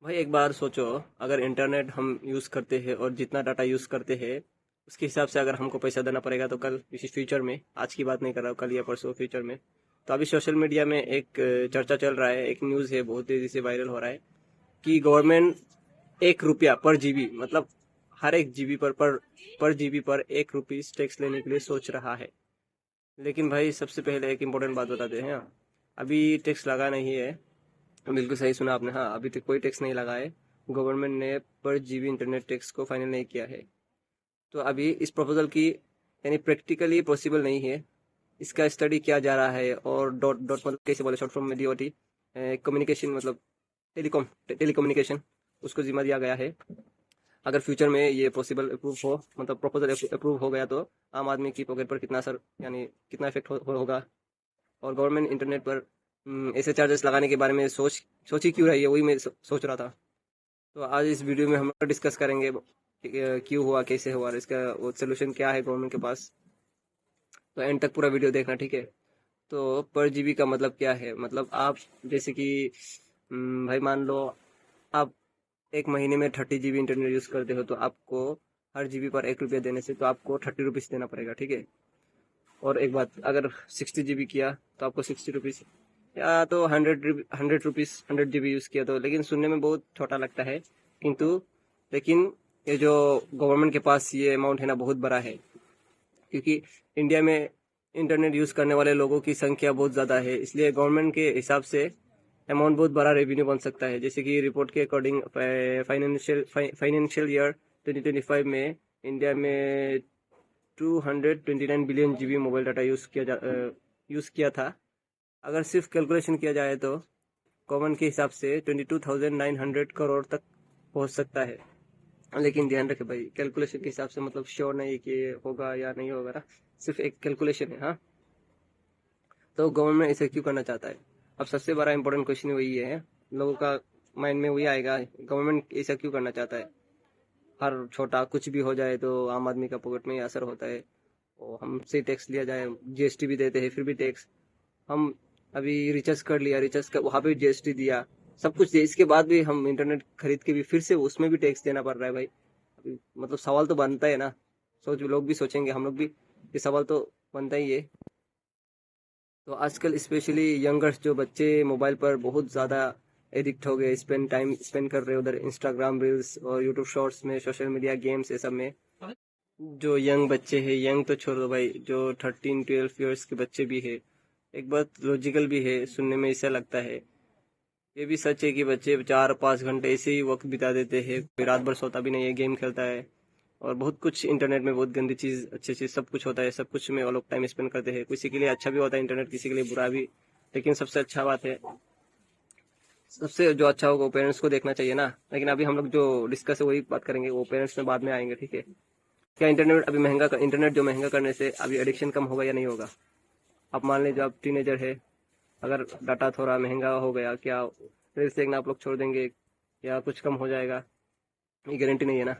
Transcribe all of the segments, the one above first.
भाई एक बार सोचो, अगर इंटरनेट हम यूज़ करते हैं और जितना डाटा यूज़ करते हैं उसके हिसाब से अगर हमको पैसा देना पड़ेगा तो कल इसी फ्यूचर में, आज की बात नहीं कर रहा हूँ, कल या परसों फ्यूचर में। तो अभी सोशल मीडिया में एक चर्चा चल रहा है, एक न्यूज़ है, बहुत तेज़ी से वायरल हो रहा है कि गवर्नमेंट 1 रुपया पर जीबी, मतलब हर एक जीबी पर जीबी पर 1 रुपीज़ टैक्स लेने के लिए सोच रहा है। लेकिन भाई सबसे पहले एक इम्पोर्टेंट बात बताते हैं। अभी टैक्स लगा नहीं है। बिल्कुल सही सुना आपने। हाँ, अभी तक कोई टैक्स नहीं लगा है। गवर्नमेंट ने पर जीबी इंटरनेट टैक्स को फाइनल नहीं किया है। तो अभी इस प्रपोजल की यानी प्रैक्टिकली पॉसिबल नहीं है। इसका स्टडी किया जा रहा है और डॉट डॉट मतलब कैसे बोले, शॉर्ट फॉर्म में डीओटी, कम्युनिकेशन मतलब टेलीकम्युनिकेशन, उसको जिम्मा दिया गया है। अगर फ्यूचर में ये पॉसिबल अप्रूव हो, मतलब प्रपोजल अप्रूव हो गया, तो आम आदमी की पॉकेट पर कितना असर यानी कितना इफेक्ट होगा। और गवर्नमेंट इंटरनेट पर ऐसे चार्जेस लगाने के बारे में सोच ही क्यों रही है, वही मैं सोच रहा था। तो आज इस वीडियो में हम लोग डिस्कस करेंगे कि, क्यों हुआ, कैसे हुआ और इसका वो सोल्यूशन क्या है गवर्नमेंट के पास। तो एंड तक पूरा वीडियो देखना, ठीक है। तो पर जीबी का मतलब क्या है, मतलब आप जैसे कि भाई मान लो आप एक महीने में 30 GB इंटरनेट यूज़ करते हो, तो आपको हर जीबी पर 1 रुपया देने से तो आपको 30 रुपीज़ देना पड़ेगा, ठीक है। और एक बात, अगर 60 GB किया तो आपको 60 रुपीज़, या तो 100 रुपीज़ 100 GB यूज़ किया तो, लेकिन सुनने में बहुत छोटा लगता है, किंतु लेकिन ये जो गवर्नमेंट के पास ये अमाउंट है ना, बहुत बड़ा है। क्योंकि इंडिया में इंटरनेट यूज़ करने वाले लोगों की संख्या बहुत ज़्यादा है, इसलिए गवर्नमेंट के हिसाब से अमाउंट बहुत बड़ा रेवेन्यू बन सकता है। जैसे कि रिपोर्ट के अकॉर्डिंग फाइनेंशियल ईयर 2025 में इंडिया में 229 billion GB mobile data use किया था। अगर सिर्फ कैलकुलेशन किया जाए तो कॉमन के हिसाब से 22,900 करोड़ तक पहुंच सकता है। लेकिन ध्यान रखें भाई, कैलकुलेशन के हिसाब से मतलब श्योर नहीं है कि ये होगा या नहीं होगा ना, सिर्फ एक कैलकुलेशन है। हाँ, तो गवर्नमेंट ऐसे क्यों करना चाहता है? अब सबसे बड़ा इंपॉर्टेंट क्वेश्चन वही है, लोगों का माइंड में वही आएगा, गवर्नमेंट ऐसा क्यों करना चाहता है? हर छोटा कुछ भी हो जाए तो आम आदमी का पॉकेट में ही असर होता है। और हमसे टैक्स लिया जाए, जीएसटी भी देते हैं फिर भी टैक्स। हम अभी रिचार्ज कर लिया, रिचार्ज का वहाँ पे जीएसटी दिया, सब कुछ दिया, इसके बाद भी हम इंटरनेट खरीद के भी फिर से उसमें भी टैक्स देना पड़ रहा है भाई। अभी मतलब सवाल तो बनता है ना, लोग भी सोचेंगे, हम लोग भी, ये सवाल तो बनता ही है। तो आजकल स्पेशली यंगर्स जो बच्चे मोबाइल पर बहुत ज़्यादा एडिक्ट हो गए, टाइम स्पेंड कर रहे हैं उधर, इंस्टाग्राम रील्स और यूट्यूब शॉर्ट्स में, सोशल मीडिया गेम्स ये सब में। जो यंग बच्चे हैं, यंग तो छोड़ दो भाई, जो 13-12 ईयर्स के बच्चे भी है, एक बात लॉजिकल भी है, सुनने में ऐसा लगता है, ये भी सच है कि बच्चे 4-5 घंटे ऐसे ही वक्त बिता देते हैं, कोई रात भर सोता भी नहीं है, गेम खेलता है। और बहुत कुछ इंटरनेट में, बहुत गंदी चीज़ अच्छी चीज़ सब कुछ होता है, सब कुछ में वो लोग टाइम स्पेंड करते हैं। किसी के लिए अच्छा भी होता है इंटरनेट, किसी के लिए बुरा भी। लेकिन सबसे अच्छा बात है, सबसे जो अच्छा होगा वो पेरेंट्स को देखना चाहिए ना। लेकिन अभी हम लोग जो डिस्कस है वही बात करेंगे, वो पेरेंट्स में बाद में आएंगे, ठीक है। क्या इंटरनेट जो महंगा करने से अभी एडिक्शन कम होगा या नहीं होगा? आप मान लीजिए आप टीनेजर है, अगर डाटा थोड़ा महंगा हो गया, क्या रील्स देखना आप लोग छोड़ देंगे या कुछ कम हो जाएगा? ये गारंटी नहीं है ना।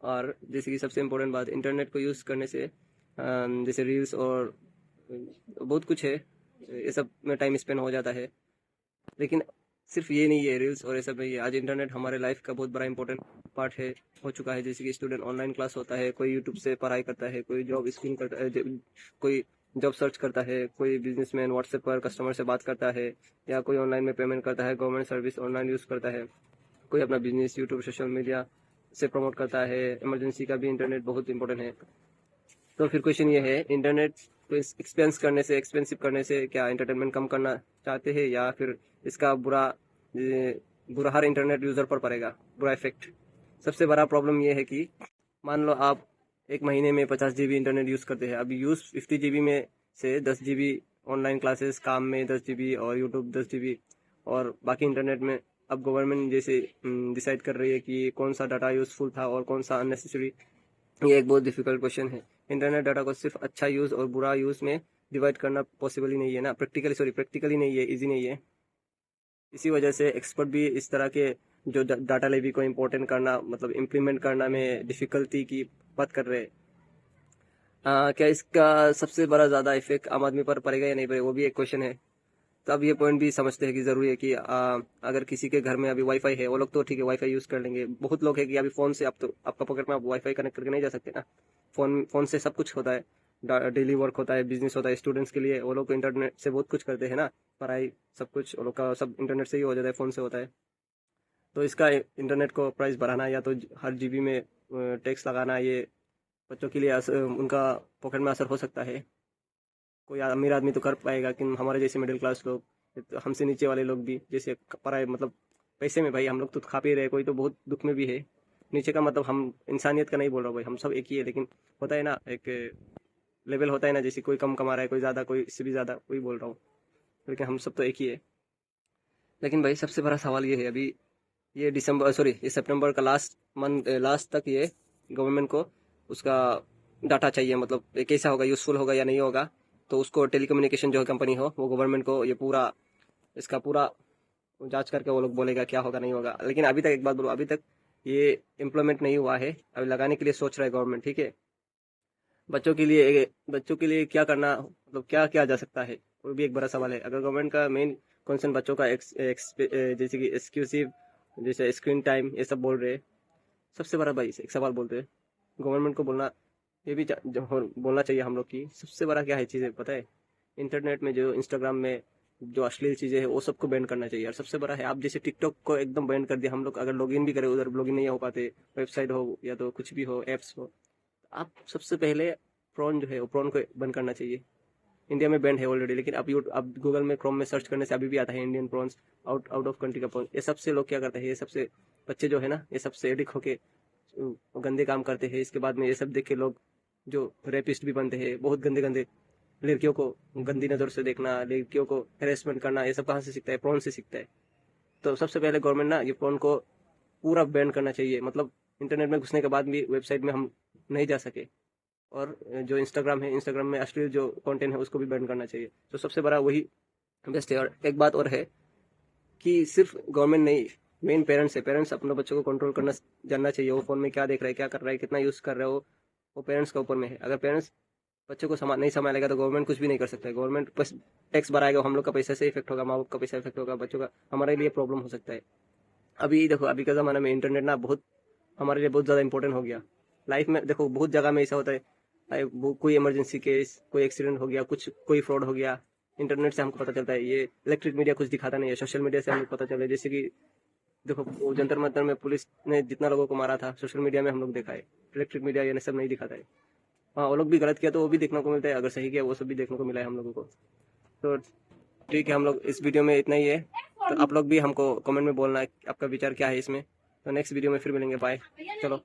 और जैसे कि सबसे इम्पोर्टेंट बात, इंटरनेट को यूज़ करने से जैसे रील्स और बहुत कुछ है, ये सब में टाइम स्पेंड हो जाता है। लेकिन सिर्फ ये नहीं है, रील्स और ये सब नहीं है, आज इंटरनेट हमारे लाइफ का बहुत बड़ा इंपॉर्टेंट पार्ट है, हो चुका है। जैसे कि स्टूडेंट ऑनलाइन क्लास होता है, कोई यूट्यूब से पढ़ाई करता है, कोई जॉब स्किल करता है, कोई जॉब सर्च करता है, कोई बिजनेसमैन व्हाट्सएप पर कस्टमर से बात करता है, या कोई ऑनलाइन में पेमेंट करता है, गवर्नमेंट सर्विस ऑनलाइन यूज़ करता है, कोई अपना बिजनेस यूट्यूब सोशल मीडिया से प्रमोट करता है। इमरजेंसी का भी इंटरनेट बहुत इंपॉर्टेंट है। तो फिर क्वेश्चन ये है, इंटरनेट को एक्सपेंसिव करने से क्या एंटरटेनमेंट कम करना चाहते हैं, या फिर इसका बुरा हर इंटरनेट यूज़र पर पड़ेगा, बुरा इफेक्ट? सबसे बड़ा प्रॉब्लम ये है कि मान लो आप एक महीने में 50 GB इंटरनेट यूज़ करते हैं, अभी यूज़ 50 GB में से 10 GB ऑनलाइन क्लासेस, काम में 10 GB और यूट्यूब 10 GB, और बाकी इंटरनेट में। अब गवर्नमेंट जैसे डिसाइड कर रही है कि कौन सा डाटा यूज़फुल था और कौन सा अननेसेसरी। ये एक बहुत डिफिकल्ट क्वेश्चन है। इंटरनेट डाटा को सिर्फ अच्छा यूज़ और बुरा यूज़ में डिवाइड करना पॉसिबल ही नहीं है ना, प्रैक्टिकली नहीं है, इजी नहीं है। इसी वजह से एक्सपर्ट भी इस तरह के जो डाटा लेवी को इम्पोर्टेंट करना, मतलब इम्प्लीमेंट करना में डिफ़िकल्टी की बात कर रहे हैं। क्या इसका सबसे बड़ा ज़्यादा इफेक्ट आम आदमी पर पड़ेगा या नहीं पड़ेगा, वो भी एक क्वेश्चन है। तो अब ये पॉइंट भी समझते हैं कि ज़रूरी है कि अगर किसी के घर में अभी वाईफाई है, वो लोग तो ठीक है वाईफाई यूज़ कर लेंगे। बहुत लोग है कि अभी फ़ोन से, अब तो आपका पॉकेट में आप वाईफाई कनेक्ट करके नहीं जा सकते ना। फ़ोन से सब कुछ होता है, डेली वर्क होता है, बिजनेस होता है। स्टूडेंट्स के लिए वो लोग इंटरनेट से बहुत कुछ करते हैं ना, पढ़ाई सब कुछ वो लोग का सब इंटरनेट से ही हो जाता है, फ़ोन से होता है। तो इसका इंटरनेट को प्राइस बढ़ाना या तो हर जीबी में टैक्स लगाना, ये बच्चों के लिए उनका पॉकेट में असर हो सकता है। कोई अमीर आदमी तो कर पाएगा, लेकिन हमारे जैसे मिडिल क्लास लोग, तो हमसे नीचे वाले लोग भी, जैसे पढ़ाई मतलब पैसे में भाई हम लोग तो खा पी रहे हैं, कोई तो बहुत दुख में भी है। नीचे का मतलब हम इंसानियत का नहीं बोल रहा हूँ भाई, हम सब एक ही है, लेकिन होता है ना एक लेवल होता है ना, जैसे कोई कम कमा रहा है, कोई ज़्यादा, कोई इससे भी ज़्यादा, वही बोल रहा हूँ। लेकिन हम सब तो एक ही है। लेकिन भाई सबसे बड़ा सवाल ये है, अभी ये दिसंबर, सॉरी ये सितंबर का लास्ट तक ये गवर्नमेंट को उसका डाटा चाहिए, मतलब ये कैसा होगा, यूज़फुल होगा या नहीं होगा। तो उसको टेलीकम्युनिकेशन जो कंपनी हो, वो गवर्नमेंट को ये पूरा इसका पूरा जांच करके वो लोग बोलेगा क्या होगा नहीं होगा। लेकिन अभी तक एक बात बोलो, अभी तक ये इम्प्लीमेंट नहीं हुआ है। अभी लगाने के लिए सोच रहा है गवर्नमेंट, ठीक है। बच्चों के लिए क्या करना, मतलब क्या किया जा सकता है, वो भी एक बड़ा सवाल है। अगर गवर्नमेंट का मेन कंसर्न बच्चों का जैसे कि एक्सक्लूसिव, जैसे स्क्रीन टाइम, ये सब बोल रहे हैं। सबसे बड़ा भाई एक सवाल बोलते हैं, गवर्नमेंट को बोलना, ये भी बोलना चाहिए हम लोग की। सबसे बड़ा क्या है चीज़ें पता है, इंटरनेट में जो इंस्टाग्राम में जो अश्लील चीज़ें हैं वो सबको बैन करना चाहिए। और सबसे बड़ा है, आप जैसे टिकटॉक को एकदम बैन कर दिया, हम लोग अगर लॉगिन भी करें उधर लॉगिन नहीं हो पाते, वेबसाइट हो या तो कुछ भी हो, एप्स हो। आप सबसे पहले प्रॉन जो है वो प्रॉन को बंद करना चाहिए। इंडिया में बैंड है ऑलरेडी, लेकिन अब गूगल में क्रोम में सर्च करने से अभी भी आता है Indian prawns, out out of country का प्रॉन। ये सबसे लोग क्या करते हैं, ये सबसे बच्चे जो है ना, ये सबसे एडिक्ट होके गंदे काम करते हैं। इसके बाद में ये सब देख के लोग जो रेपिस्ट भी बनते हैं, बहुत गंदे गंदे लड़कियों को गंदी नज़र से देखना, लड़कियों को हेरेसमेंट करना, ये सब कहाँ से सीखता है, प्रॉन से सीखता है। तो सबसे पहले गवर्नमेंट ना ये प्रॉन को पूरा बैन करना चाहिए, मतलब इंटरनेट में घुसने के बाद भी वेबसाइट में हम नहीं जा सके। और जो इंस्टाग्राम है, इंस्टाग्राम में अश्लील जो कंटेंट है उसको भी बैन करना चाहिए। तो सबसे बड़ा वही बेस्ट है। और एक बात और है कि सिर्फ गवर्नमेंट नहीं, मेन पेरेंट्स है। पेरेंट्स अपने बच्चों को कंट्रोल करना जानना चाहिए। वो फ़ोन में क्या देख रहा है, क्या कर रहा है, कितना यूज़ कर रहा है, वो पेरेंट्स के ऊपर में है। अगर पेरेंट्स बच्चों को नहीं संभालेगा तो गवर्नमेंट कुछ भी नहीं कर सकता है। गवर्नमेंट बस टैक्स बढ़ाएगा, हम लोग का पैसा से इफेक्ट होगा, माँ बाप का पैसा इफेक्ट होगा, बच्चों का हमारे लिए प्रॉब्लम हो सकता है। अभी देखो, अभी के ज़माने में इंटरनेट ना बहुत हमारे लिए बहुत ज़्यादा इंपॉर्टेंट हो गया। लाइफ में देखो बहुत जगह में ऐसा होता है, कोई इमरजेंसी केस, कोई एक्सीडेंट हो गया, कुछ कोई फ्रॉड हो गया, इंटरनेट से हमको पता चलता है। ये इलेक्ट्रिक मीडिया कुछ दिखाता नहीं है, सोशल मीडिया से हमको पता चला है। जैसे कि देखो वो जंतर मंतर में पुलिस ने जितना लोगों को मारा था, सोशल मीडिया में हम लोग देखा है। इलेक्ट्रिक मीडिया ये सब नहीं दिखाता है। हाँ, वो लोग भी गलत किया तो वो भी देखने को मिलता है, अगर सही किया वो सब भी देखने को मिला है हम लोगों को। तो ठीक है, हम लोग इस वीडियो में इतना ही है। तो आप लोग भी हमको कमेंट में बोलना है आपका विचार क्या है इसमें। तो नेक्स्ट वीडियो में फिर मिलेंगे, बाय। चलो।